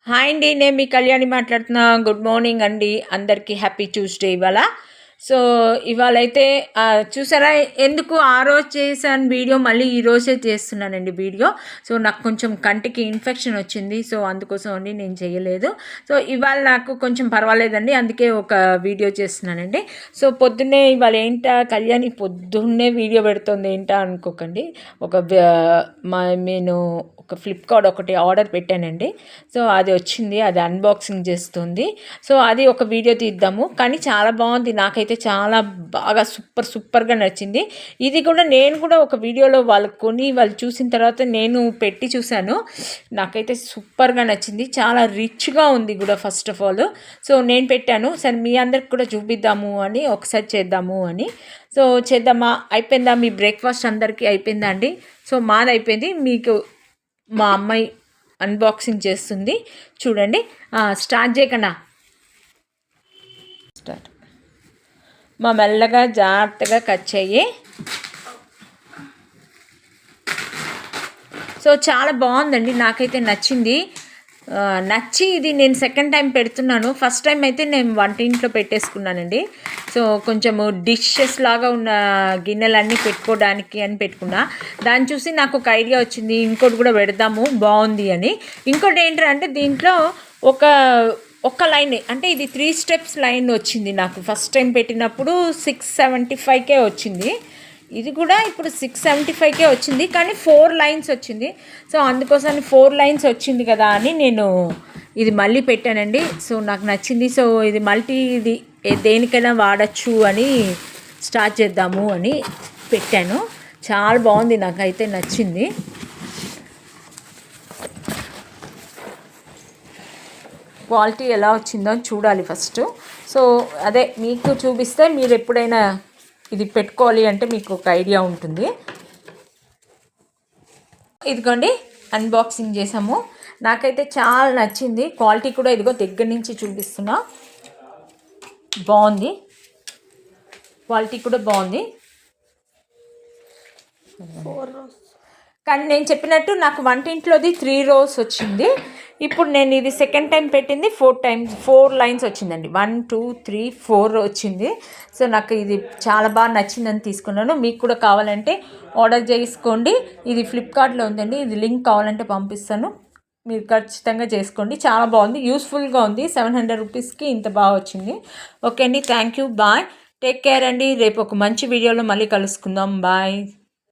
Hi అండి. నేను మీ కళ్యాణి మాట్లాడుతున్నా. గుడ్ మార్నింగ్ అండి. అందరికీ హ్యాపీ ట్యూస్డే ఇవాళ. సో, ఇవాళైతే చూసారా ఎందుకు ఆ రోజు చేశాను వీడియో మళ్ళీ ఈరోజే చేస్తున్నానండి వీడియో. సో, నాకు కొంచెం కంటికి ఇన్ఫెక్షన్ వచ్చింది. సో, అందుకోసం అండి నేను చేయలేదు. సో, ఇవాళ నాకు కొంచెం పర్వాలేదండి. అందుకే ఒక వీడియో చేస్తున్నానండి. సో, పొద్దున్నే ఇవాళ ఏంటా కళ్యాణి పొద్దున్నే వీడియో పెడుతుంది ఏంటా అనుకోకండి. నేను ఒక ఫ్లిప్కార్ట్ ఒకటి ఆర్డర్ పెట్టానండి. సో అది వచ్చింది, అది అన్బాక్సింగ్ చేస్తుంది. సో అది ఒక వీడియో తీద్దాము. కానీ చాలా బాగుంది, నాకైతే చాలా బాగా సూపర్గా నచ్చింది. ఇది కూడా నేను కూడా ఒక వీడియోలో వాళ్ళు చూసిన తర్వాత నేను పెట్టి చూశాను. నాకైతే సూపర్గా నచ్చింది, చాలా రిచ్గా ఉంది కూడా ఫస్ట్ ఆఫ్ ఆల్. సో నేను పెట్టాను, సరే మీ అందరికి కూడా చూపిద్దాము అని, ఒకసారి చేద్దాము అని. సో చేద్దామా, అయిపోయిందా మీ బ్రేక్ఫాస్ట్ అందరికీ అయిపోయిందా అండి? సో మాది అయిపోయింది. మీకు మా అమ్మాయి అన్బాక్సింగ్ చేస్తుంది చూడండి. స్టార్ట్ చేయకుండా స్టార్ట్. మా మెల్లగా జాగ్రత్తగా కట్ చెయ్యి. సో చాలా బాగుందండి, నాకైతే నచ్చింది. ఇది నేను సెకండ్ టైం పెడుతున్నాను. ఫస్ట్ టైం అయితే నేను వంటింట్లో పెట్టేసుకున్నానండి. సో కొంచెము డిషెస్ లాగా ఉన్న గిన్నెలన్నీ పెట్టుకోవడానికి అని పెట్టుకున్నా. దాన్ని చూసి నాకు ఒక ఐడియా వచ్చింది, ఇంకోటి కూడా పెడదాము బాగుంది అని. ఇంకోటి ఏంటంటే దీంట్లో ఒక లైన్, అంటే ఇది 3 స్టెప్స్ లైన్ వచ్చింది నాకు. ఫస్ట్ టైం పెట్టినప్పుడు 675కే వచ్చింది. ఇది కూడా ఇప్పుడు 675కే వచ్చింది, కానీ 4 లైన్స్ వచ్చింది. సో అందుకోసం 4 లైన్స్ వచ్చింది కదా అని నేను ఇది మళ్ళీ పెట్టానండి. సో నాకు నచ్చింది. సో ఇది ఇది దేనికైనా వాడచ్చు అని స్టార్ట్ చేద్దాము అని పెట్టాను. చాలా బాగుంది, నాకైతే నచ్చింది. క్వాలిటీ ఎలా వచ్చిందో చూడాలి ఫస్ట్. సో అదే మీకు చూపిస్తే మీరు ఎప్పుడైనా ఇది పెట్టుకోవాలి అంటే మీకు ఒక ఐడియా ఉంటుంది. ఇదిగోండి అన్బాక్సింగ్ చేసాము. నాకైతే చాలా నచ్చింది, క్వాలిటీ కూడా ఇదిగో దగ్గర నుంచి చూపిస్తున్నా. బాగుంది, క్వాలిటీ కూడా బాగుంది. కానీ నేను చెప్పినట్టు నాకు వంటింట్లోది 3 rows వచ్చింది. ఇప్పుడు నేను ఇది సెకండ్ టైం పెట్టింది 4 లైన్స్ వచ్చిందండి. 1 2 3 4 వచ్చింది. సో నాకు ఇది చాలా బాగా నచ్చిందని తీసుకున్నాను. మీకు కూడా కావాలంటే ఆర్డర్ చేసుకోండి. ఇది ఫ్లిప్కార్ట్లో ఉందండి, ఇది లింక్ కావాలంటే పంపిస్తాను, మీరు ఖచ్చితంగా చేసుకోండి. చాలా బాగుంది, యూస్ఫుల్గా ఉంది. 700 రూపీస్కి ఇంత బాగా వచ్చింది. ఓకే అండి, thank you, bye, take care అండి. రేపు ఒక మంచి వీడియోలో మళ్ళీ కలుసుకుందాం. బాయ్.